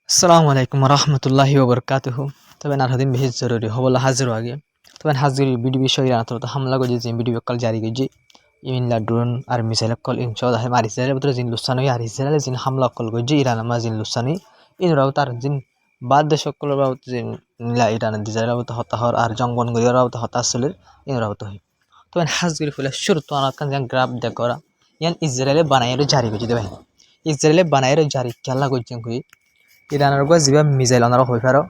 আসসালামু আলাইকুম রহমতুল্লাহি ওবরকাতুহু। তবে নারহাদিন বেশ জরুরি হবলা হাজির আগে তবে হাজির বিডি বিষয় আতরত হামলা গজি যে বিডি কল জারি গজি ইমিনলা ড্রোন আর মিসাইল কল ইনশাল হে মারি ইসরায়েল বতর জিন লুসানি আর ইসরায়েল জিন হামলা কল গজি ইরান মা জিন লুসানি ইনরাও তার জিন বাদ দেশ কল রাও জিন লা ইরান ইসরায়েল বত হতাহর আর জংবন গরিরাও তো হতাসলের ইনরাও তো তবে হাজির ফুলে শুরু তো আনাকান জান গ্রাফ দেখরা ইয়ান ইসরায়েলে বানাইরে জারি গজি দেবে ইসরায়েলে বানাইরে জারি খেলা গজি কই ইরানের গো জিবা মিসাইল আনার হই পারো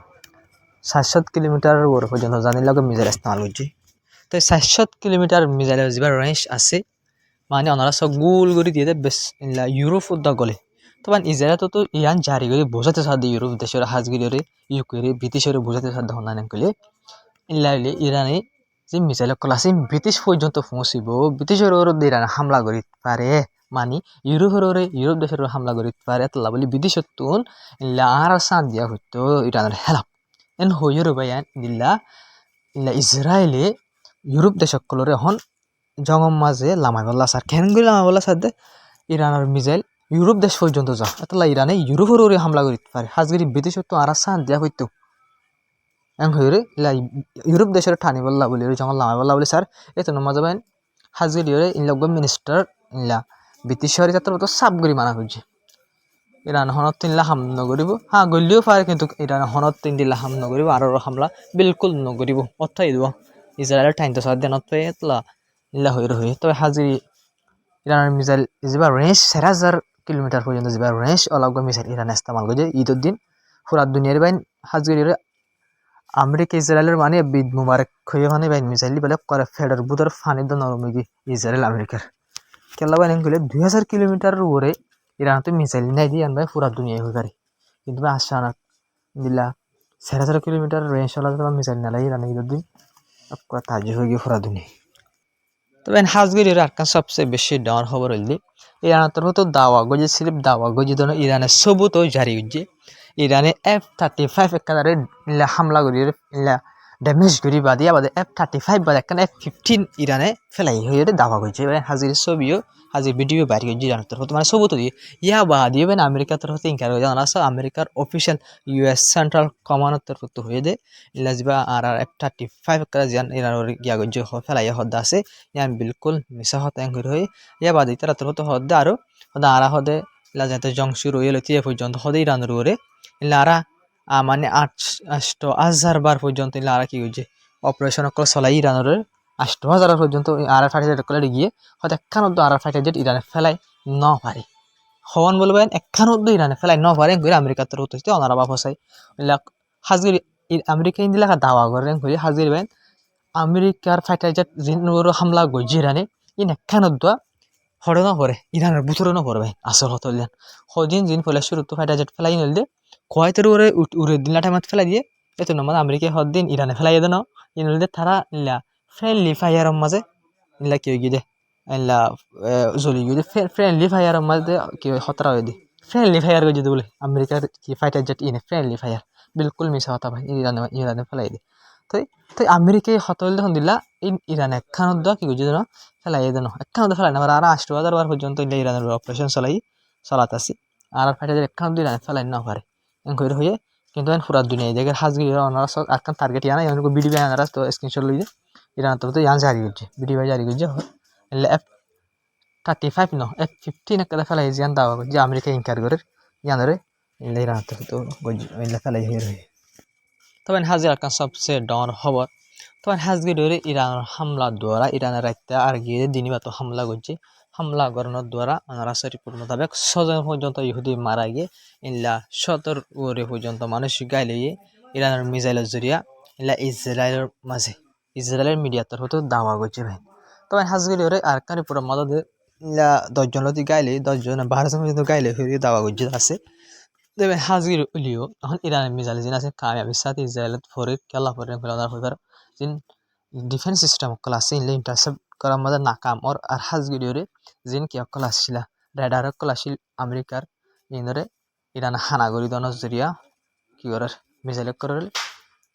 700 কিলোমিটার ওর পর্যন্ত জানি লাগে মিসাইল ইস্তেমাল করছি তো 700 কিলোমিটার মিসাইলের জিবা রেঞ্জ আছে মানে ওনারা সব গোল করে দিয়ে বেশ ইনলা ইউরোপ উদ্দা গলে তখন ইসরায়েল তো ইয়ান জারি করে বোঝাতে সাধ্য ইউরোপ দেশের হাজগিরে ইউক্রেনে ব্রিটিশের বোঝাতে সাধ্য হন্না কলে ইল্লা ইরানে যে মিসাইল কল আছে ব্রিটিশ পর্যন্ত পৌঁছিব ব্রিটিশের ওর ইরান হামলা করি পারে মানে ইউরোপ দেশের হামলা করি পারে তাল্লা বলি বিদেশত তুন ইল্লা আর সান দিয়া হইতো ইরানের হেলাপ এন হইর বাইয়ান ইল্লা ইল্লা ইসরায়েলে ইউরোপ দেশকলরে হন জঙ্গম মাঝে লামাই বল্লা সার কেন গরি লামাই বল্লা সার দে ইরানের মিসাইল ইউরোপ দেশ পর্যন্ত যা এতলা ইরানে ইউরোপের ওরে হামলা করি পারে হাজগিরি বিদেশত তো আর সান দিয়া হইতো এন হইরে ইল্লা ইউরোপ দেশের ঠানি বল্লা বলি জঙ্গল লামাই বল্লা বলি স্যার এত নমা যাবেন হাজগিরি ইনলগ মিনিস্টার ইল্লা ব্রিটিশ শহরে যাত্রা তো সাব গরি মানা করছে ইরান হনত তিনলা হাম নগরিব হ্যাঁ গলিও পারে কিন্তু ইরান হনত তিন দিলা হাম নগরিব আর হামলা বিলকুল নগরিব অর্থাৎ দিব ইসরায়েলের ঠাইন তো সাথ দেনত পাই এতলা ইল্লা হইর হই তবে হাজিরি ইরানের মিসাইল যেবা রেঞ্জ 4000 কিলোমিটার পর্যন্ত যেবা রেঞ্জ অলগ মিসাইল ইরান ইস্তেমাল করে ঈদের দিন পুরা দুনিয়ার বাইন হাজিরি আমেরিকা ইসরায়েলের মানে বিদ মুবারক হয়ে মানে বাইন মিসাইল বলে করে ফেডার বুদর ফানি দ নরমিগি ইসরায়েল আমেরিকার কেলা বাইন গলে 2000 কিলোমিটার উপরে ইরান তো মিসাইল নাই দিয়ে আনবাই পুরা দুনিয়ায় হয়ে পারে কিন্তু আসা না দিলা 4000 কিলোমিটার রেঞ্জ হলা তো মিসাইল নালাই ইরান ঈদের দিন তাজি হয়ে গিয়ে পুরা দুনিয়া তবে হাজগিরির আর সবচেয়ে বেশি ডাওয়ার খবর হইলি ইরানের তরফ তো দাওয়া গজি সিরিফ দাওয়া গজি ধরনের ইরানের সবুত জারি হচ্ছে ইরানে F-35 একাধারে হামলা করি ড্যামেজ করি বাদিয়া বাদে F-35 বাদে একখানে F-15 ইরানে ফেলাই হয়ে দাওয়া করছে এবার হাজির ছবিও হাজির ভিডিও বাইর করছে ইরানের তরফ মানে সবুত দিয়ে ইয়া বাদিয়ে বেন আমেরিকার তরফ ইনকার হয়ে জানা আমেরিকার অফিসিয়াল US সেন্ট্রাল কমান্ডের তরফ হয়ে দে ইলাজবা আর F-35 একাধারে জিয়ান ইরানের গিয়া গজি ফেলাই হদ্দা আছে ইয়ান বিলকুল মিশা হতা এঙ্গুর হয়ে ইয়া বাদি তারা তরফ হদ্দা আরো হদা আরা হদে ইলা যাতে জংশু রয়ে লতি এ পর্যন্ত হদে ইরানের ওরে ইলারা মানে 8,000 বার পর্যন্ত ইলারা কি হইছে অপারেশন কল চলাই ইরানের 8,000 পর্যন্ত আর ফাইটার কলে গিয়ে হয়তো একখানত আর ফাইটার জেট ইরানে ফেলাই ন পারে হওয়ান বলবেন একখানত ইরানে ফেলাই ন পারে ঘুরে আমেরিকার তরফ হইতে অনারা বাপসাই হাজির আমেরিকা ইন্দিলা দাওয়া করেন ঘুরে হাজির বেন আমেরিকার ফাইটার জেট জিন হামলা গজি ইরানে ইন একখানত দোয়া হরে না পরে ইরানের বুতরে না পড়বে আসল হতো হদিন জিন ফলে শুরু তো ফাইটার জেট ফেলাই নল দে কোয়াইতের ওরে উড়ে দিনলা টাইমাত ফেলাই দিয়ে এত নম্বর আমেরিকা হদিন ইরানে ফেলাই দেন ইনল দে তারা ইল্লা ফ্রেন্ডলি ফায়ারের মাঝে ইল্লা কি হয়ে দে ইল্লা জ্বলি গিয়ে ফ্রেন্ডলি ফায়ারের মাঝে কি হতরা হয়ে দি ফ্রেন্ডলি ফায়ার গিয়ে বলে আমেরিকার কি ফাইটার জেট ইনে ফ্রেন্ডলি ফায়ার বিলকুল মিশা হতা ভাই ইরানে ফেলাই দে তো তো আমেরিকায় হতল দেখুন দিলা ইরান একখানত দেওয়া কি বুঝি দেন ফেলাই দেন একখানত ফেলাই না আর 8,000 বার পর্যন্ত ইরানের অপারেশন চলাত আছে আর ফাইটার একখানত ইরান ফেলাই না পারে এনকোয়ারি হয়ে কিন্তু পুরা দুনিয়া জায়গায় হাজগি ওনারা সব একখান টার্গেট ইয়ানা এমন বিডিবি আনারা তো স্ক্রিনশট লইয়ে ইরান তো ইয়ান জারি করছে বিডিবি জারি করছে F-35 ন F-15 একটা ফেলাই ইয়ান দাওয়া করছে আমেরিকা ইনকার করে ইয়ানরে ইরান তো ফেলাই হয়ে রয়ে তবে হাজির আকান সবচেয়ে ডর খবর তবে হাজগি ধরে ইরানের হামলা দ্বারা ইরানের রাইতে আর গিয়ে দিনই তো হামলা করছে হামলা করানোর দ্বারা রাসারি পূর্ণ মোতাবেক 6 জন পর্যন্ত ইহুদি মারা গিয়ে ইল্লা 17 ওরে পর্যন্ত মানুষ গাইলে ইরানের মিসাইলের জরিয়া ইল্লা ইসরায়েলের মিডিয়ার তরফ তো দাওয়া করছে ভাই তবে হাজগি ধরে আর কানে পুরো মদত ইল্লা 10 জন লতি গাইলে 10 জন 12 জন পর্যন্ত গাইলে হয়ে দাওয়া করছে আছে তবে হাজির উলিও এখন ইরানের মিসাইল জিন আছে কামিয়াবির সাথে ইসরায়েলের ফরে কেলা ফরে ফেলাদার হইবার জিন ডিফেন্স সিস্টেম কল আছে ইনলে ইন্টারসেপ্ট করার মধ্যে নাকাম আর হাজগিরিওরে জিন কি অকল আসছিলা রেডার অকল আসিল আমেরিকার ইনরে ইরান হানাগরি দনজ জরিয়া কি করার মিসাইল করার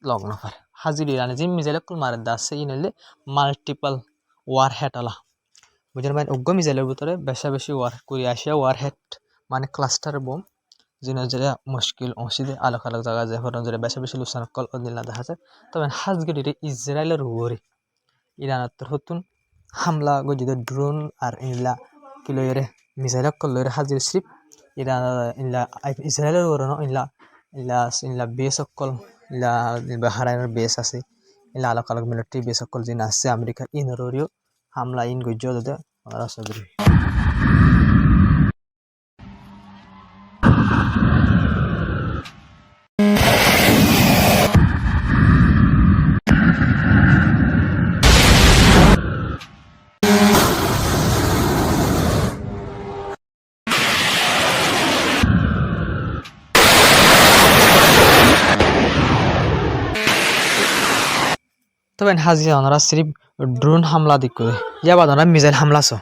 লগ্ন পারে হাজির ইরানে জিন মিসাইল কল মারে দাসে ইনলে মাল্টিপল ওয়ার হেড আলা বুঝেন ভাই উগ্র মিসাইলের ভিতরে বেশি ওয়ার করে আসিয়া ওয়ার হেড মানে ক্লাস্টার বোম জিনো যেটা মুশকিল অসিদে আলোক আলোক জায়গা যে হরন যেটা বেশি বেশি লুসান কল অদিল্লা দেখা যায় তবে হাজগিরি ইসরায়েলের উপরে ইরানাত্তর হতুন হামলা গজিদে ড্রোন আর ইনলা কিলোরে মিসাইল কলরে হাজির শ্রিপ ইরা ইনলা ইসরায়েলের উপরে ইনলা ইলা ইনলা বেস কল ইলা বাহারাইনের বেস আছে ইলা আলোক আলোক মিলিটারি বেস কল জিন আছে আমেরিকা ইনরোরিও হামলা ইন গজ্জ দে রাসগরি তবে হাজি ওনারা সিরিফ ড্রোন হামলা দিক করে ইয়া বাদ ওনারা মিসাইল হামলা সো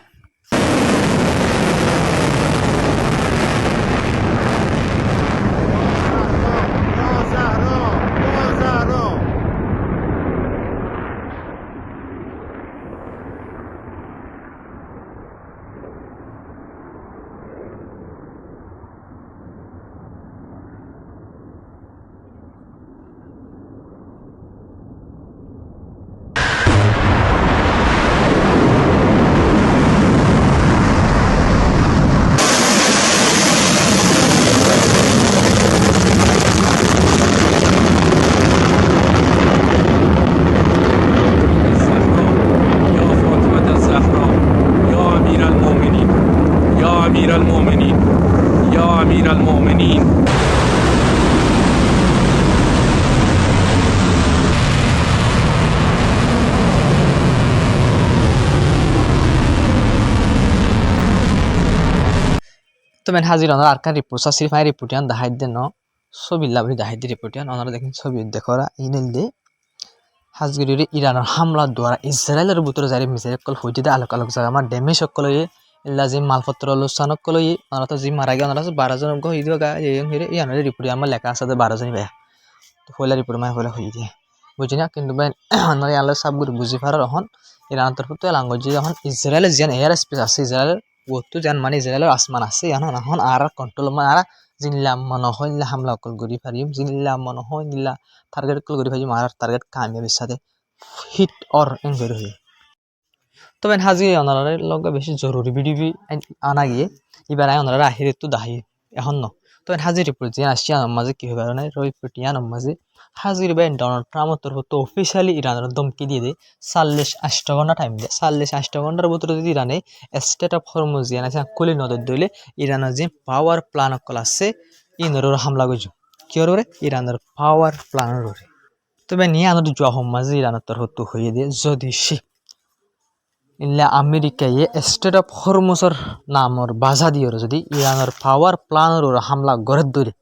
তবে হাজির ওনারা আরকান রিপোর্ট সিরিফ আই রিপোর্টিয়ান দাহাই দেন ছবি লাভরি দাহাই দি রিপোর্টিয়ান ওনারা দেখেন ছবি দেখরা ইনেল দে হাজগিরির ইরানের হামলা দ্বারা ইসরায়েলের ভিতরে যাই মিসাইল কল হইতে দে আলোক আলোক জায়গা আমার ড্যামেজ সকল ইল্লা যে মালপত্র লোকসানক কল ওনারা তো যে মারা গিয়ে ওনারা 12 জন হই দিও গা ইয়ানের রিপোর্ট আমার লেখা আছে 12 জন ভাই তো হইলা রিপোর্ট মাই হইলা হই দিয়ে বুঝি না কিন্তু ভাই ওনারা আল্লাহ সবগুলো বুঝি পারার এখন ইরানের তরফ থেকে লাঙ্গুয়েজ যখন ইসরায়েলের যেন এয়ার স্পেস আছে ইসরায়েলের ওতো যেন মানে ইসরায়েলের আসমান আছে এখন আর কন্ট্রোল মানে আর জিনিলাম মনে হয় হামলা কল করি পারিম জিনিলাম মনে হয় নিলা টার্গেট কল করি পারিম আর টার্গেট কামিয়াবির সাথে হিট অর এনজয় হয়ে তবে হাজি ওনারা লগে বেশি জরুরি ভিডিও আনা গিয়ে এবার ওনারা আহির একটু দাহি এখন ন তবে হাজির রিপোর্ট যে আসিয়া মাঝে কি হবে না রিপোর্ট ইয়ান মাঝে হাজির ভাই ডোনাল্ড ট্রাম্প তরফ তো অফিসিয়ালি ইরানের ধমকি দিয়ে দেয় 48 ঘন্টা টাইম দেয় 48 ঘন্টার ভিতরে যদি ইরানে স্টেট অফ হরমুজ ইয়ান আছে কুলি নজর দিলে ইরানের যে পাওয়ার প্ল্যান কল আছে ইনর হামলা গজ কি করে ইরানের পাওয়ার প্ল্যানের ওরে তবে নিয়ে আনন্দ জোয়া মাঝে ইরানের তরফ তো হয়ে দিয়ে যদি সে ইল্লা আমেরিকায় স্টেট অফ হরমুজর নামর বাজা দিয়ে যদি ইরানের পাওয়ার প্ল্যানের ওরা হামলা গড়ে ধরে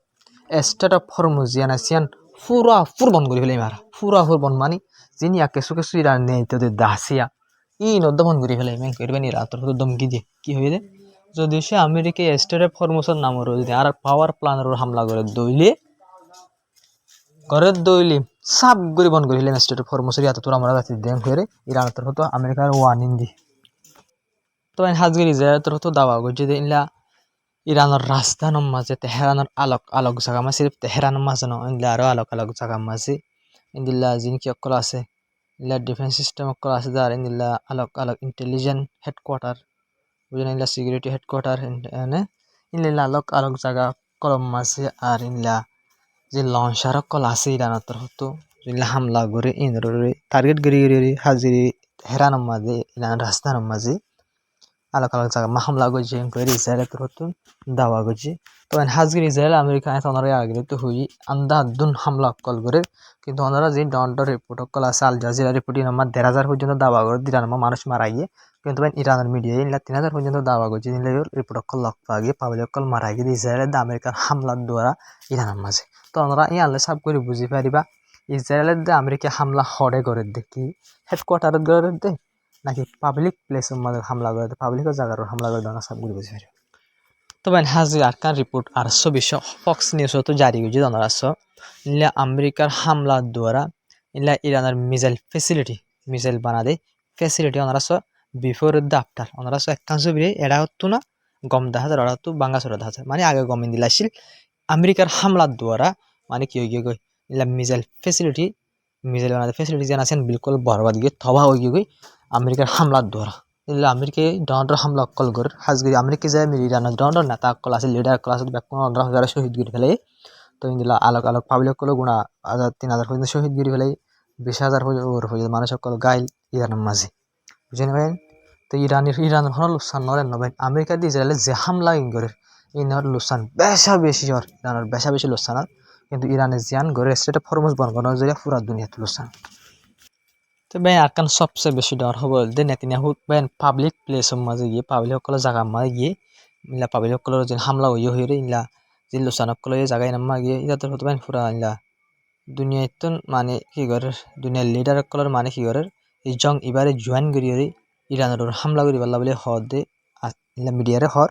স্টেট অফ হরমুজ ইয়ান আসিয়ান পুরা ফুরবন করে ফেলে মারা পুরা ফুরবন মানে যিনি কিছু কিছু ইরান নেই তোদের দাসিয়া নদমন করে ফেলে মেন করবেন ইরান তোর দমকি দিয়ে কি হয়ে যায় যদি সে আমেরিকায় স্টেট অফ হরমুজের নামর যদি আর পাওয়ার প্ল্যানের হামলা করে দইলে সাব করে বন করে ফেলে স্টেট অফ হরমুজের ইয়াতে তোরা আমরা যাচ্ছি দেন করে ইরান তোর হতো আমেরিকার ওয়ার্নিং দি তো হাজগির ইসরায়েল তোর হতো দাওয়া করছে যে ইলা ইরানের রাজধানীর মাঝে তেহরানের আলোক আলোক জায়গা মাঝে তেহরানের মাঝে ন ইন্দিলা আরো আলোক আলোক জায়গা মাঝে ইন্দিলা যিনি কি অকল আছে ইলা ডিফেন্স সিস্টেম অকল আছে যার ইন্দিলা আলোক আলোক ইন্টেলিজেন্ট হেডকোয়ার্টার বুঝলেন ইলা সিকিউরিটি হেডকোয়ার্টার এনে ইন্দিলা আলোক আলোক জায়গা কলম মাঝে আর ইন্দিলা যে লঞ্চার অকল আছে ইরানের তরফ তো ইলা হামলা করে ইন্দ্রে টার্গেট গড়ি হাজিরি তেহরানের মাঝে ইরানের রাজধানীর মাঝে আলাক আলাক জায়গা হামলা করছে করে ইসরায়েল তো দাওয়া করছে তো হাজগির ইসরায়েল আমেরিকা ওনারা আগে তো হই আন্দাদুন হামলা কল করে কিন্তু ওনারা যে ডন্ডর রিপোর্ট কল আছে আল জাজিরা রিপোর্টিং আমার 1,500 পর্যন্ত দাওয়া করে দিলাম মানুষ মারা গিয়ে কিন্তু ইরানের মিডিয়া 3,000 পর্যন্ত দাওয়া করছে রিপোর্ট কল লক পাগিয়ে পাবলিক কল মারা গিয়ে ইসরায়েলের আমেরিকার হামলার দ্বারা ইরানের মাঝে তো ওনারা আল্লাহ সব করে বুঝি পারিবা ইসরায়েলের আমেরিকা হামলা হরে করে দেখি হেডকোয়ার্টার করে দে নাকি পাবলিক প্লেসের মধ্যে হামলা করে পাবলিকের জায়গার হামলা করে দেওয়া সবগুলো বুঝে পারি তবে হাজির আরকান রিপোর্ট আর ছবিশ ফক্স নিউজ তো জারি হয়েছে জানার আস ইলা আমেরিকার হামলার দ্বারা ইলা ইরানের মিসাইল বানাদে ফেসিলিটি ওনারা বিফোর দ্য আফটার ওনারা একখান ছবি এরা হতো না গম দেখা যায় ওরা হতো বাঙ্গা চড়া দেখা যায় মানে আগে গম দিলা আসছিল আমেরিকার হামলার দ্বারা মানে কি হয়ে গই ইলা মিসাইল বানাতে ফেসিলিটি যেন আছেন বিলকুল বরবাদ গিয়ে তবা হয়ে গই আমেরিকার হামলার দ্বারা ইলা আমেরিকা ডনাল্ড হামলা অকল গর হাজগিরি আমেরিকা যায় মিলি ইরানের ডনাল্ড নেতা অকল আছে লিডার অকল আছে ব্যাকুন 15,000 শহীদ গিরি ফেলে তো ইন্দিলা আলোক আলোক পাবলিক কল গুণা 3,000 পর্যন্ত শহীদ গিরি ফেলে 20,000 পর্যন্ত মানুষ অকল গাইল ইরানের মাঝে বুঝেন ভাই তো ইরানের হন লুসান নরেন নবেন আমেরিকা দিয়ে ইসরায়েলে যে হামলা করে ইনার লুসান বেশি জ্বর ইরানের বেশি লুসান কিন্তু ইরানের জিয়ান গড়ে সেটা ফরমোস বনগণের জরিয়া পুরা দুনিয়াতে লুসান তো ভাই আরকান সবচেয়ে বেশি ডর হবো দে নেতিনিয়াহু ভাই পাবলিক প্লেসের মাঝে গিয়ে পাবলিক সকল জায়গা মাঝে গিয়ে ইলা পাবলিক সকলের যে হামলা হয়ে রে ইলা যে লুসান সকল জায়গায় নামা গিয়ে ইলাতে হতো ভাই পুরা ইলা দুনিয়াতে মানে কি করে দুনিয়ার লিডার সকলের মানে কি করে এই জং এবারে জয়েন করি ইরানের হামলা করি পারলা বলে হর দে ইলা মিডিয়ারে হর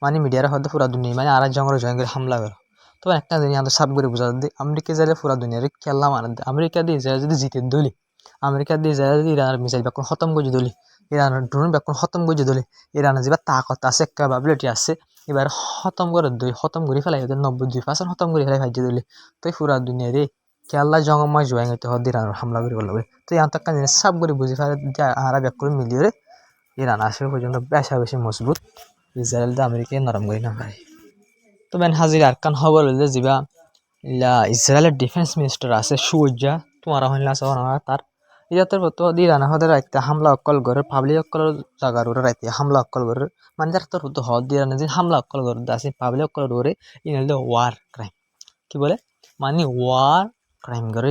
মানে মিডিয়ারে হর দে পুরা দুনিয়া মানে আর জঙ্গল জয়েন করে হামলা করে তো একটা জিনিস আমাদের সাব করে বোঝা দে আমেরিকা যাইলে পুরা দুনিয়ারে খেলা মানে আমেরিকা দিয়ে যায় যদি জিতে দলি আমেরিকা দিয়ে যায় যদি ইরানের মিসাইল বেকন খতম করে দলি ইরানের ড্রোন বেকন খতম করে দলি ইরানের যেবার তাকত আছে ক্যাপাবিলিটি আছে এবার খতম করে দই খতম করে ফেলাই 92% খতম করে ফেলাই ভাইজে দলি তো পুরা দুনিয়ারে খেলা জঙ্গময় জয়েন হইতে হদ ইরানের হামলা করে বলবে তো ইয়ান তাক্কা জিনিস সাব করে বুঝি ফেলে আর বেক করে মিলিয়ে ইরান আসলে পর্যন্ত বেশি মজবুত ইসরায়েল দে আমেরিকা নরম করে না পারে তো বেন হাজির আরকান খবর হইলে যাবা ইলা ইসরায়েলের ডিফেন্স মিনিস্টার আছে সুজা তোমার হইলা আছে তার ইয়াতের তো ইরান হদের রাইতে হামলা অকল করে পাবলিক অকল জায়গার উপরে রাইতে হামলা অকল করে মানে তার তোর তো হদ ইরান যে হামলা অকল করে আছে পাবলিক অকল করে ইনাল ওয়ার ক্রাইম কি বলে মানে ওয়ার ক্রাইম করে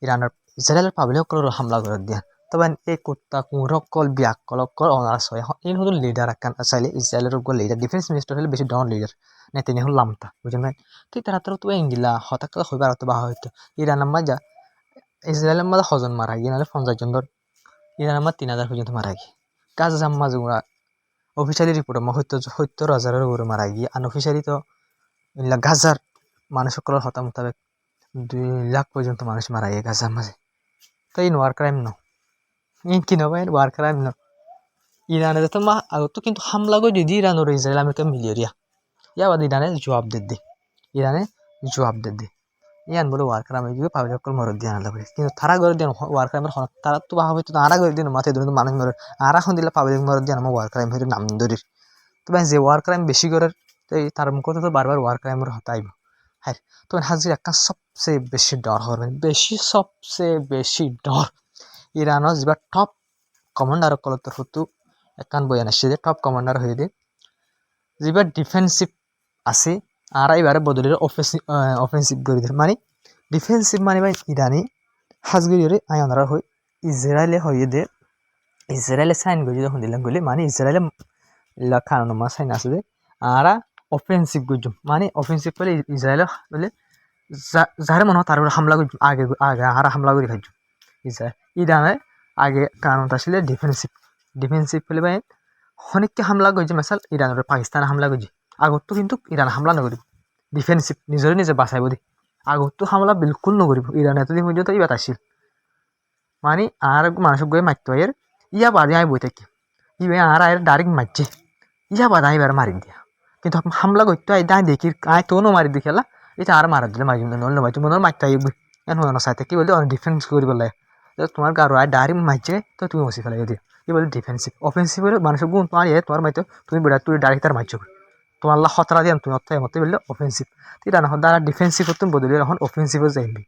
ইরানের ইসরায়েলের পাবলিক অকল হামলা করে দিয়া তবে এই কুত্তা কুরকল বিয়াকল অকল অনার্স হয় ইন হদুন লিডার আকান চাইলে ইসরায়েলের উপর লিডার ডিফেন্স মিনিস্টার হলে বেশি ডাউন লিডার নেতানিয়াহু লামতা বুঝেন ভাই ঠিক তারা তো ইংগিলা হঠাৎ করে হইবার তো বাহা হইতো ইরানের মাঝে ইসরায়েলের মাঝে হজন মারা গিয়ে নাহলে 50 জন ধর ইরানের মাঝে 3,000 পর্যন্ত মারা গিয়ে গাজার মাঝে ওরা অফিসিয়ালি রিপোর্ট 70,000-এর উপরে মারা গিয়ে আনঅফিসিয়ালি তো গাজার মানুষ সকলের হতা মোতাবেক 2 লাখ পর্যন্ত মানুষ মারা গিয়ে গাজার মাঝে তো ইন ওয়ার ক্রাইম ন ইন কি নবা ওয়ার ক্রাইম ন ইরানের তো আগত কিন্তু হামলা করে দিদি ইরানের ইসরায়েল আমেরিকা মিলিয়ে ইয়া বাদ ইরানে জবাব দে ইয়ান বলে ওয়ার ক্রাইম হয়ে পাবলিক সকল মরদ দিয়ে আনলা বলে কিন্তু তারা করে দিয়ে ওয়ার ক্রাইমের তারা তো বাহা হইতো আরা করে দিয়ে মাথায় ধরে মানুষ মরে আর এখন দিলে পাবলিক মরদ দিয়ে আমার ওয়ার ক্রাইম হয়ে নাম ধরির তো ভাই যে ওয়ার ক্রাইম বেশি করে তার মুখতে তো বারবার ওয়ার ক্রাইমের হতাইব হ্যাঁ তো হাজির একটা সবচেয়ে বেশি ডর হবে সবচেয়ে বেশি ডর ইরানের যা টপ কমান্ডার কলতর হতো একান বয়ান আসছে যে টপ কমান্ডার হয়ে দিয়ে যা ডিফেন্সিভ আছে আর এবারে বদলের অফেন্সিভ করে দিল মানে ডিফেন্সিভ মানে ভাই ইরানি হাজগিরি আয়নার হই ইসরায়েলে হয়ে দে ইসরায়েলে সাইন করে যখন দিলাম গলি মানে ইসরায়েলে খানো মা সাইন আছে যে আর অফেন্সিভ গুজুম মানে অফেন্সিভ বলে ইসরায়েলে বলে যারে মনে হয় তার হামলা আগে আগে আর হামলা করে খাইছো ইসরায়েল ইরানে আগে কারণটা ছিল ডিফেন্সিভ বলে ভাই অনেককে হামলা করছে মেসাল ইরানের পাকিস্তানে হামলা করছে আগতো কিন্তু ইরান হামলা নকরিব ডিফেন্সিভ নিজে বাঁচাইব দি আগতো হামলা বিলকুল নকরিব ইরানে এতদিন পর্যন্ত ইবাত আসছিল মানে আর মানুষক গিয়ে মারতে হয় ইয়া বাদে আমি বই থাকি আর আয়ের ডাইরেক্ট মারছে ইয়া বাদে আমি এবার মারি দিয়া কিন্তু হামলা করতে হয় দায় দেখি আয় তোনো মারি দি খেলা এটা আর মারা দিলে মারি নলে মারছি মনে মারতে হয় এখন সাথে কি বলতে ডিফেন্স করিব লাগে তোমার কারো আর ডাইরেক্ট মারছে তো তুমি বসে ফেলাই দিও কি বলে ডিফেন্সিভ অফেন্সিভ হলে মানুষের গুণ তোমার তোমার মাইতো তুমি বেড়া তুই ডাইরেক্ট তার মারছো তোমার আল্লাহ খতরা দিয়াম তুমি অর্থ মতে বললে অফেন্সিভ ঠিক আছে দ্বারা ডিফেন্সিভ তুমি বদলে এখন অফেন্সিভে যাইবি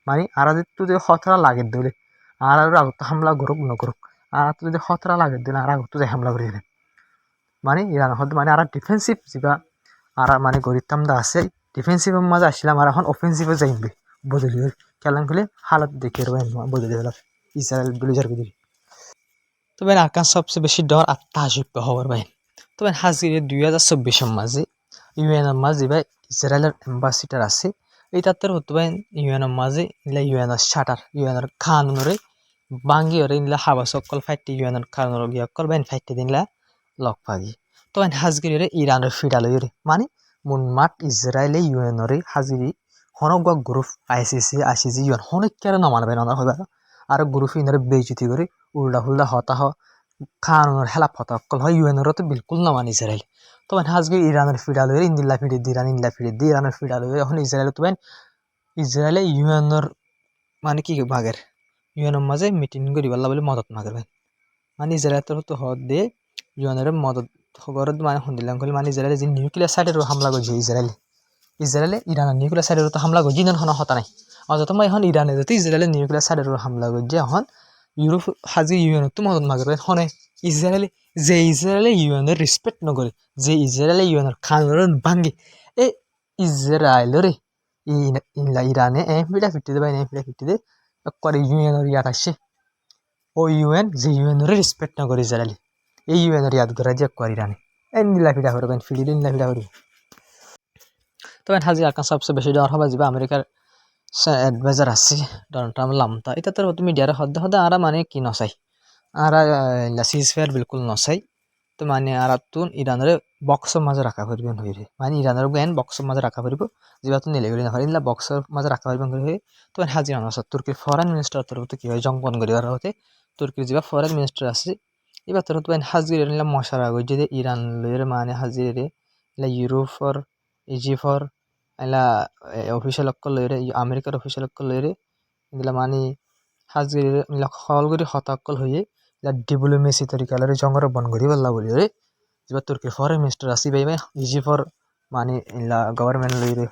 মানে আর যদি খতরা লাগে দিলে আর আগত হামলা করুক নকরুক আর যদি খতরা লাগে দিলে আর আগত যাই হামলা করে দিলে মানে ইরান মানে আর ডিফেন্সিভ যা আর মানে গরিতাম দা আছে ডিফেন্সিভের মাঝে আসলাম আর এখন অফেন্সিভে যাইবি বদলি খেলাম খেলে হালত দেখে বদলে গেল ইসরায়েল ব্লুজার করে তবে আরকান সবচেয়ে বেশি ডর আর তাজুব হবার ভাই তবে হাজির 2024 মাঝে ইউএনের মাঝে ভাই ইসরায়েলের এম্বাসিডার আছে এইটাতে হতো ভাই ইউএনের মাঝে ইলা ইউএনের শাটার ইউএনের খানুরে বাঙ্গি ওরে ইলা হাবা সকল ফাইটে ইউএনের খানুর গিয়া কল ভাই ফাইটে দিনলা লক পাগি তো হাজগিরি ইরানের ফিডাল হইরে মানে মুনমাট ইসরায়েলে ইউএনরে হাজিরি হনক গ্রুপ আইসিসি ইউএন হনক কেন নমানবে না হইবা আর গ্রুপ ইনরে বেইজ্জতি করে উল্টা হুল্লা হতা কানুনের হেলা ফতকল হয় ইউএনের তো বিলকুল না মানে ইসরায়েল তবে হাজগে ইরানের ফিডাল হয়ে ইন্দিল্লা ফিডে দি ইরান ইন্দিল্লা ফিডে দি ইরানের ফিডাল হয়ে এখন ইসরায়েল তো ইসরায়েলে ইউএনের মানে কি ভাগের ইউএনের মাঝে মিটিং করি পাল্লা বলে মদত মাগের মানে ইসরায়েল তো হদ দে ইউএনের মদত খবর মানে শুনিলাম করি মানে ইসরায়েলে যে নিউক্লিয়ার সাইডের হামলা করছে ইসরায়েলে ইরানের নিউক্লিয়ার সাইডের তো হামলা করছে ইরান হতা নাই অযথা মই এখন ইরানে যদি ইসরায়েলের নিউক্লিয়ার সাইডের হামলা করছে এখন ইউরোপ হাজি ইউএনের তো মদত মাগের হনে ইসরায়েলে ইউএনের রেসপেক্ট নকরে যে ইসরায়েলে ইউএনের কানুন ভাঙ্গি এই ইসরায়েলরে ইরানে পিঠা ফিটি দেবে পিঠা ফিটি দে করে ইউএনের ইয়াদ আসছে ও ইউএন যে ইউএনের রেসপেক্ট নকরে ইসরায়েলে এই ইউএনের ইয়াদ করা যে করে ইরানে নীলা পিঠা করবেন ফিটি দিয়ে নীলা পিঠা করবে তবে হাজি আকান সবচেয়ে বেশি ডর হবা যাবে আমেরিকার এডভাইজার আছে ডোনাল্ড ট্রাম্প লামতা এটা তো মিডিয়ার সদ্য সদ্য আরা মানে কি নচাই আরা সিজ ফেয়ার বিলকুল নচাই তো মানে আর তুন ইরানের বক্সের মাঝে রাখা পারবেন হয়ে মানে ইরানের জ্ঞান বক্সের মাঝে রাখা পারব যেটা তুন নিলে না ইনলা বক্সের মাঝে রাখা পারবেন হয়ে তো হাজির আছে তুর্কির ফরেন মিনিস্টার তরফ কি হয় জংপন করিবার হতে তুর্কির যেবা ফরেন মিনিস্টার আছে এবার তরফ তো হাজির মশারা গই যে ইরান লইয়ের মানে হাজির ইউরোপর ইজিপ্টর এলা অফিসিয়াল অক্কল লইরে আমেরিকার অফিসিয়াল অক্কল লইরে এগুলা মানে হাজির হল করে হতাক্কল হয়ে ডিপ্লোমেসি তরিকালে জঙ্গর বন করি বললা বলি রে যেবার তুর্কির ফরেন মিনিস্টার আসি ভাই ইজিপ্টর মানে ইলা গভর্নমেন্ট লইরে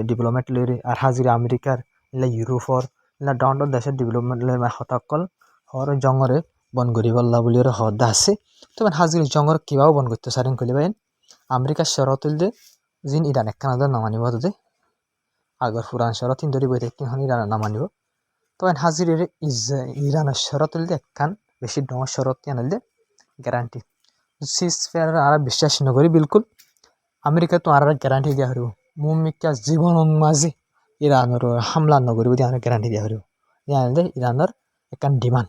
ডিপ্লোমেট লইরে আর হাজির আমেরিকার ইলা ইউরোপর ইলা ডাউন দেশের ডিপ্লোমেট লইরে হতাক্কল হর জঙ্গরে বন করি বললা বলি রে হদা আছে তবে হাজির জঙ্গর কিভাবে বন করতে সারেন কইলে ভাই আমেরিকার শরতুল দে জিন ইরান একখানা নামানিব হতে আগর পুরান শরত ধরি বই থাকি ইরান নামানিব তবে হাজির ইরানের শরতুল দে একখান বেশি ডর শরত আনলে গ্যারান্টি সিজ ফেয়ার আর বিশ্বাস নকরি বিলকুল আমেরিকা তো আর গ্যারান্টি দিয়া হরিব মুমিকা জীবন মাঝে ইরানের হামলা নকরিব দিয়ে গ্যারান্টি দিয়া হরিব আনলে ইরানের একখান ডিমান্ড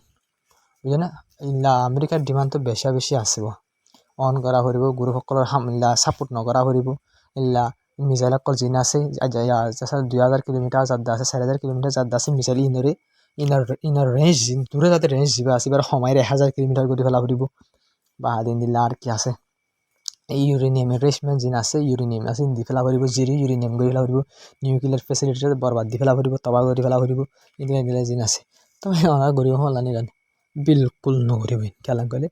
বুঝে না ইলা আমেরিকার ডিমান্ড তো বেশি আসব অন করা হরিব গুরুসকলের ইলা সাপোর্ট নকরা হরিব ইলা মিসাইল অকল জিন আছে 2000 কিলোমিটার যাদ্দা আছে 4000 কিলোমিটার যাদ্দা আছে মিসাইল ইনার রেঞ্জ দূরে যাতে রেঞ্জ যাবে আসিবার সময়ের 1000 কিলোমিটার করে ফেলা ফুরিব বা দিন দিলা আর কি আছে এই ইউরেনিয়ামের রেশমেন্ট জিন আছে ইউরেনিয়াম আছে দি ফেলা ফুরিব জিরি ইউরেনিয়াম করে ফেলা ফুরিব নিউক্লিয়ার ফেসিলিটি বরবাদ দি ফেলা ফুরিব তবা করে ফেলা ফুরিব এগুলা জিন আছে তবে অনা গরিব হলানি রান बिल्कुल नगरी बहन क्या कले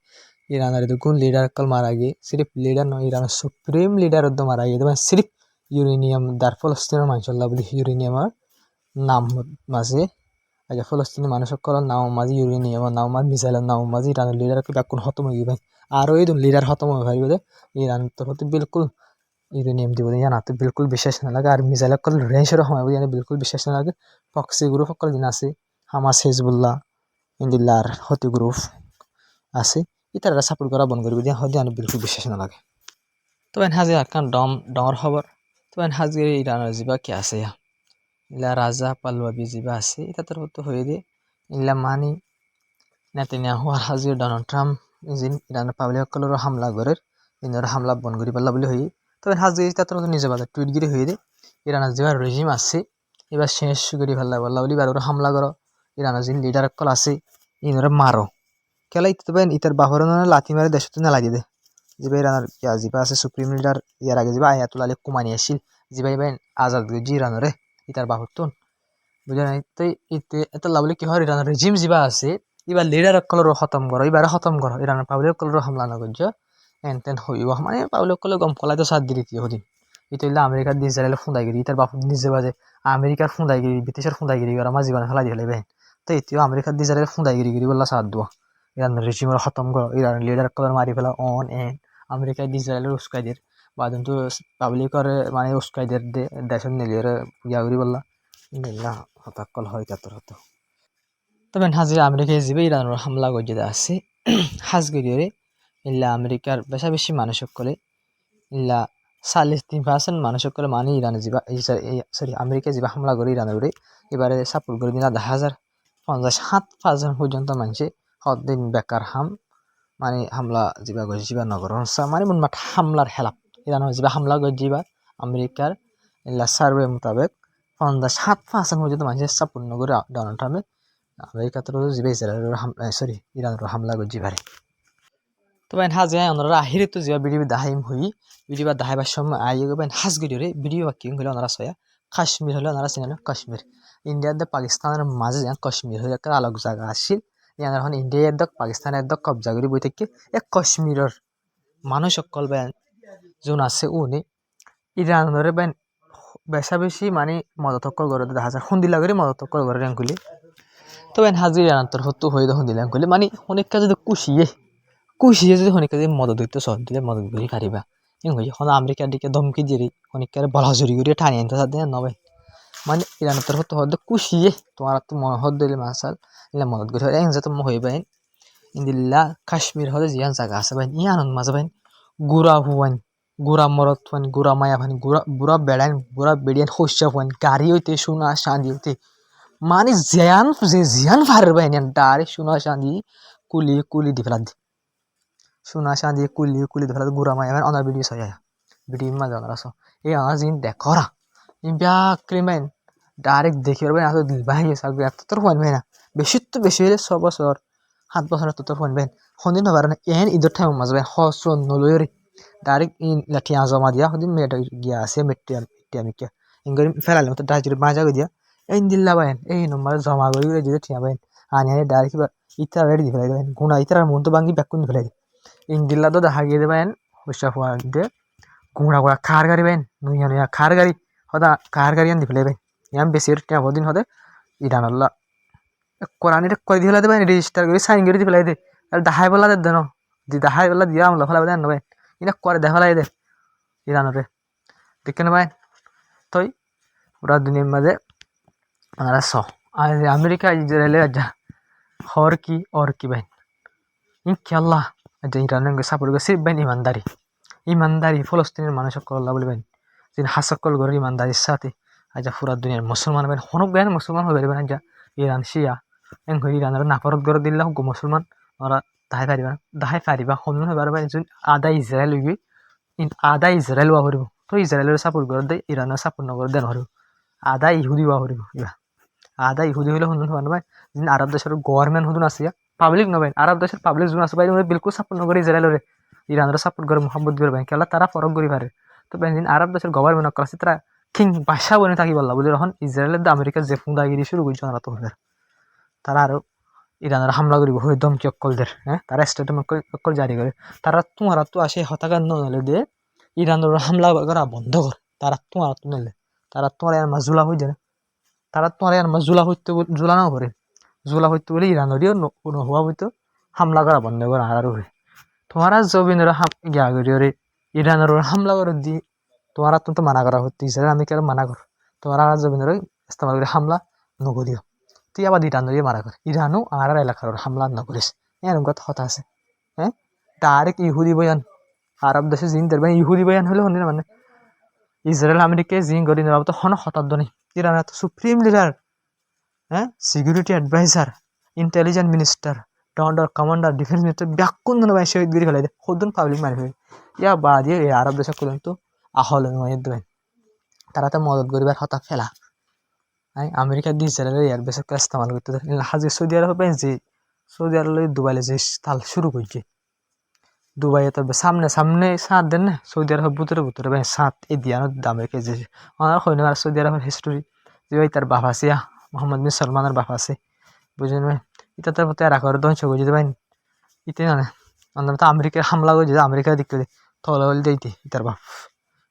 ईरान कोन लीडर कल मारा गए सिर्फ लीडर न ईरान सुप्रीम लीडर मारा गए तो सिर्फ यूरेनियम दार फलस्तीन मानसल्ला बोली यूरेनियम नाम माजे आज फलस्तीन मानुष कल नाम माजी यूरेनियम नाम माज मिसाइल नाम माजी ईरान लीडर को बेकुन खत्म हो गए और ये लीडर खत्म हो पारे ईरान तो बिल्कुल यूरेनियम दी बोली जाना तो बिल्कुल विशेष ना लगे और मिसाइल कल रेंजर समय बिल्कुल विशेष ना लगे पक्षी ग्रुप कल दिन आसे हामास हिजबुल्ला ইন্দিল্লার হতি গ্রুপ আছে ইতারা সাপোর্ট করা বন্ধ করবে দিয়ে হতে বিলকুল বিশ্বাস না লাগে তবে হাজির আকান ডর খবর তবে হাজির ইরানের যা কি আছে ইলা রাজা পালওয়াবি যা আছে এটা তোর তো হয়ে দিয়ে ইলা মানি নেতানিয়াহু আর হাজির ডোনাল্ড ট্রাম্প যিনি ইরানের পাবলিক কলর হামলা করে ইনার হামলা বন্ধ করে পারলা বলে হই তবে হাজির এটা তোর নিজে বাজার টুইট গিরি হয়ে দিয়ে ইরানের যে রেজিম আছে এবার শেষ করে ফেললা বললা বলি এবার হামলা করো ইরানের যিনি লিডার কল আছে ইনরে মারো খেলা ইতে বেন ইতার বাহরন লাথি মারে দেশ তো না লাগি দে জিবা ইরানের কি আজিবা আছে সুপ্রিম লিডার ইয়ার আগে জিবা আয়াতুল আলী কুমানি আসিল জিবা বেন আজাদ জি ইরানরে ইতার বাহরতন বুঝা নাই তো ইতে এত লাভলি কি হয় ইরানের রেজিম জিবা আছে এবার লিডার কলর খতম করো এবার খতম করো ইরানের পাবলিক কলর হামলা না করছ এন হইব মানে পাবলিক কলর গম কলাই তো সাথ দিলি কি হদিন এটা হইলে আমেরিকার দিয়ে ইসরায়েলের ফুঁদাইগিরি ইতার বাপ নিজে বাজে আমেরিকার ফুঁদাইগিরি ব্রিটিশের ফুঁদাইগিরি করা আমার জীবনে ফেলাই দিলে বেন তো এটিও আমেরিকার দিয়ে ইসরায়েলের ফুঁদাইগিরি গিরি বললা সাথ দেওয়া ইরান রেজিমের খতম করো ইরান লিডার কলর মারি ফেলা অন এন আমেরিকায় দিয়ে ইসরায়েলের উস্কাইদের বা কিন্তু পাবলিকর মানে উস্কাইদের দেশের নিলিয়ের ইয়া করি বললা ইল্লা হতাকল হয় তার হতো তবে হাজির আমেরিকায় যাবে ইরানের হামলা গজিয়ে আছে হাজগিরিয়ে ইল্লা আমেরিকার বেশি মানুষ করে ইল্লা 43% মানুষ করে মানে ইরানে যাবা সরি আমেরিকায় যাবা হামলা করে ইরানের উপরে এবারে সাপোর্ট করে দিন 10,057% পর্যন্ত মানুষে হদিন বেকার মানে হামলা যাবা গজিবা নগর মানে মনমাট হামলার হেলাপ ইরানের যাবা হামলা গজিবা আমেরিকার ইল্লা সার্ভে মোতাবেক 57% পর্যন্ত মানুষের সাপোর্ট নগরে ডোনাল্ড ট্রাম্পে আমেরিকা তো যাবে ইসরায়েলের হামলা সরি ইরানের হামলা করছি পারে তো বাইন হাজে ওনারা আহিরে তো যা বিডিবি দাহাইম হই বিডিবা দাহাইবার সময় আইয়ে গো বাইন হাজ গড়িরে বিডিও বাকি হইলো ওনারা সয়া কাশ্মীর হলো ওনারা চিনেন কাশ্মীর ইন্ডিয়ার দে পাকিস্তানের মাঝে যা কাশ্মীর হয়ে একটা আলাদা জায়গা আসছিল ইয়ার এখন ইন্ডিয়ার দক পাকিস্তানের দক কবজা করি বই থেকে এক কাশ্মীরের মানুষ সকল বাইন যোন আছে উনি ইরানের বাইন বেশা বেশি মানে মদতকল করে দেখা যায় হুন্দিলা করে মদতকল করে রেঙ্গুলি তো বাইন হাজির আনান্তর হতো হয়ে হুন্দিলা রেঙ্গুলি মানে অনেক কাজে কুশিয়ে যদি হনিকা যদি মদত দিতে সহ দিলে মদত করি পারিবা এং হই এখন আমেরিকার দিকে ধমকি দিয়ে অনেকের বলা জুরি করে টানি আনতে সাথে নয় মানে ইরানের তরফ তো হতে কুশিয়ে তোমার তো মনে হদ দিলে মাসাল ইলা মদত করে এং যে তুমি হই বাইন ইন্দিল্লা কাশ্মীর হলে জিয়ান জায়গা আছে বাইন ইয়ানন মাঝে বাইন গুড়া হুয়ান গুড়া মরত হুয়ান গুড়া মায়া হুয়ান গুড়া বুড়া বেড়ান বুড়া বেড়িয়ান শস্য হুয়ান গাড়ি হইতে সোনা চাঁদি হইতে মানে জিয়ান ফারের বাইন ডাইরেক্ট সোনা চাঁদি কুলি দি ফেলা সোনা চাঁদি কুলি দি ফেলা গুড়া মায়া মানে অনার ভিডিও চাই ভিডিও মাঝে অনার আস এই অনার জিন দেখরা ইম্পিয়া ক্রিমাইন ডাইরেক্ট দেখি পারবেন এত দিল বাহিয়ে থাকবে এত তোর ফোন ভাই না বেশি হলে 6 বছর 7 বছর তোর ফোন ভাই সন্দিন হবার না এন ঈদের টাইম মাঝে হসন নলয়রি ডাইরেক্ট ইন লাঠিয়া জমা দিয়া সদিন মেয়েটা গিয়া আছে মেট্টিয়া ইংগরি ফেলালে মতো ডাইরেক্ট মাজা দিয়া এই দিল্লা বাইন এই নম্বর জমা করি যদি ঠিয়া বাইন আনি ডাইরেক্ট ইতার রেডি ফেলাই দেবেন গুণা ইতার মন তো ভাঙি ব্যাকুন ফেলাই ইন দিল্লা তো দেখা গিয়ে দেবেন হইসা ফোয়া দিয়ে গুঁড়া খার গাড়ি বাইন নুইয়া খার গাড়ি সদা কার গাড়ি আন দি ফেলাই বাইন ইয়াম বেশি টিয়া দিন হদে ইরানল্লা কোরআন এটা করে দিয়ে ফেলাই দেবেন রেজিস্টার করে সাইন করে দিয়ে ফেলাই দে আর দাহাই বলা দে দেন দি দাহাই বলা দিয়া আমলা ফেলাই দেন নবেন ইনা করে দেখা ফেলাই দে ইরানরে দেখে নেবেন তই পুরা দুনিয়ার মাঝে ওনারা আর আমেরিকা ইসরায়েলে যা হর কি বাইন ইনশাআল্লাহ যে ইরানের সাপোর্ট করে সিপ বাইন ইমানদারি ফলস্তিনের মানুষ সকল বলি বাইন যিনি হাসকল করে ইমানদারির সাথে আজ পুরা দুনিয়ার মুসলমান বেন হনক বেন মুসলমান হয়ে বেরবেন যা ইরান শিয়া এং হই ইরানের নাফরত করে দিল্লা হোক মুসলমান ওরা দাহাই পারিবা হনুন হয়ে পারবেন যোন আদা ইসরায়েল হইবি আদা ইসরায়েল হওয়া হরিব তো ইসরায়েলের সাপোর্ট করে দেয় ইরানের সাপোর্ট নকরে দেন হরিব আদা ইহুদি হওয়া হরিব ইবা আদা ইহুদি হইলে হনুন হওয়া নয় যিনি আরব দেশের গভর্নমেন্ট হদুন আছে পাবলিক নবেন আরব দেশের পাবলিক যোন আছে বাইরে বিলকুল সাপোর্ট নকরে ইসরায়েলের ইরানের সাপোর্ট করে মোহাম্মদ করবেন কেলা তারা ফরক করি পারে তো বেন আরব দেশের গভর্নমেন্ট আছে তারা কিং বাসা বনে থাকি বললা বুঝলি এখন ইসরায়েলের আমেরিকার যে ফুঁদাগিরি শুরু করছে তারা তো তারা আরো ইরানের হামলা করিব হয়ে ধমকি অক্কলদের হ্যাঁ তারা স্টেটমেন্ট অক্কল জারি করে তারা তোমার তো আসে হতাকার নলে দিয়ে ইরানের হামলা করা বন্ধ কর তারা তোমার তো নলে তারা তোমার আর জুলা হয়ে যায় তারা তোমার আর জুলা হইতে জুলা নাও করে জুলা হইতে বলে ইরানেরও কোনো হওয়া হইতো হামলা করা বন্ধ করা আর তোমার জবিনের গিয়া করি ইরানের হামলা করে দি তোমার তো মানা করা হচ্ছে ইসরায়েল আমি কেন মানা কর তোমার জবিনের ইস্তেমাল করে হামলা নকরিও তুই আবার ইরান মারা কর ইরানও আর এলাকার হামলা নকরিস এরকম কথা কথা আছে হ্যাঁ ডাইরেক্ট ইহুদি বয়ান আরব দেশে জিন দেখবেন ইহুদি বয়ান হলে হন্দিনা মানে ইসরায়েল আমেরিকায় জিন করি নেওয়া তো হন হতাদ্দ নেই ইরান এত সুপ্রিম লিডার হ্যাঁ security adviser intelligent minister commander defence minister ব্যাকুন ভাই শহীদ গিরি ফেলাই দেয় সদুন পাবলিক মারি ফেলে ইয়া বা দিয়ে এই আরব দেশে করলেন তো আহল দেবেন তারা তো মদত করিবার হতা ফেলা আমেরিকা দিয়ে ইসরায়েলের এয়ার বেসে ইস্তেমাল করতে হাজির সৌদি আরব যে সৌদি আরব দুবাইলে যে তাল শুরু করছে দুবাই তো সামনে সাত দেন না সৌদি আরব ভিতরে ভাই সাত এই দিয়া আমেরিকা যে আমার হয় না সৌদি আরবের হিস্টোরি যে ভাই তার বাপ আছে মোহাম্মদ বিন সলমানের বাপ আছে বুঝলেন ভাই এটা তার প্রতি আর আকার ধ্বংস করছে ভাই ইতে না আমরা তো আমেরিকার হামলা করছে আমেরিকার দিক থেকে তলা বলে দিতে ইতার বাপ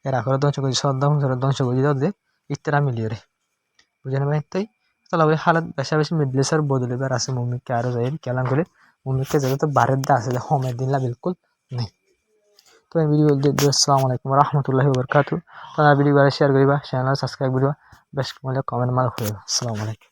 এর আকার ধ্বংস করছে সদ্দাম ধ্বংস করছে যে ইতারা মিলিয়ে রে বুঝলেন ভাই তাই তাহলে হালত বেশি মিডলেসার বদলিবার আছে মুমিককে আরো যাই কেলাম করে মুমিককে যাতে তো বারের দা আছে হোমের দিনলা বিলকুল নেই তো এই ভিডিও আসসালামু আলাইকুম রহমতুল্লাহি ওয়া বারাকাতুহু তোমরা ভিডিও শেয়ার করিবা চ্যানেল সাবস্ক্রাইব করিবা বেশ কমেন্ট মাল করিবা আসসালামু আলাইকুম